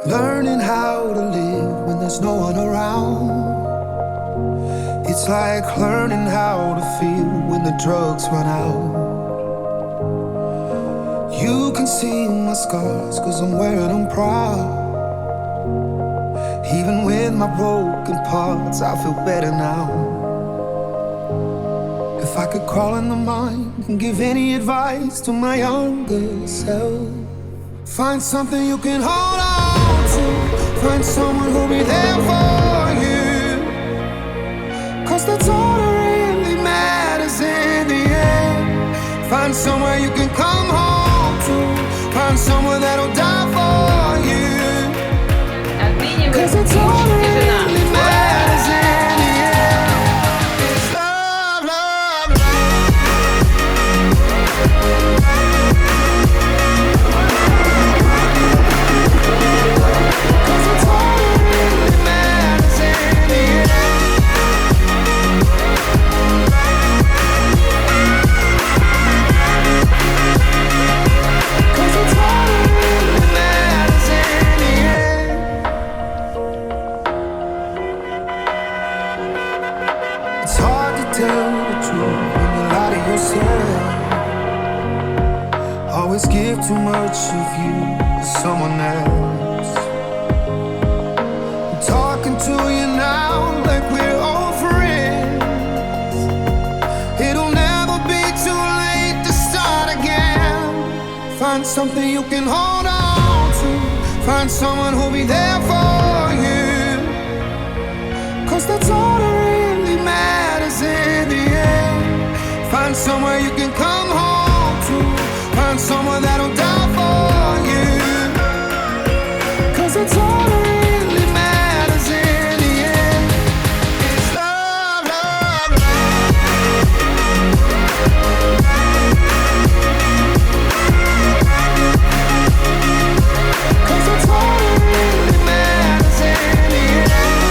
Learning how to live when there's no one around. It's like learning how to feel when the drugs run out. You can see my scars, cause I'm wearing them proud. Even with my broken parts, I feel better now. If I could crawl in the mind and give any advice to my younger self, find something you can hold on to. Find someone who'll be there for you. Cause that's all that really matters in the end. Find somewhere you can come home to. Find someone that'll die for you. Cause it's all that really matters in the end. It's love, love, cause it's all that really matters in the end. Cause it's all that really matters in the end. It's hard to tell the truth when you lie to yourself. Always give too much of you to someone else. I'm talking to you now like we're old friends. It'll never be too late to start again. Find something you can hold on to. Find someone who'll be there for you. Cause that's all that really matters in the end. Find somewhere you can come home to. Find someone that'll die for you. Cause that's all that really matters in the end. It's love, love, love. Cause that's all that really matters in the end.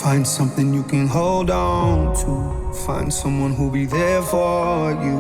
Find something you can hold on to. Find someone who'll be there for you.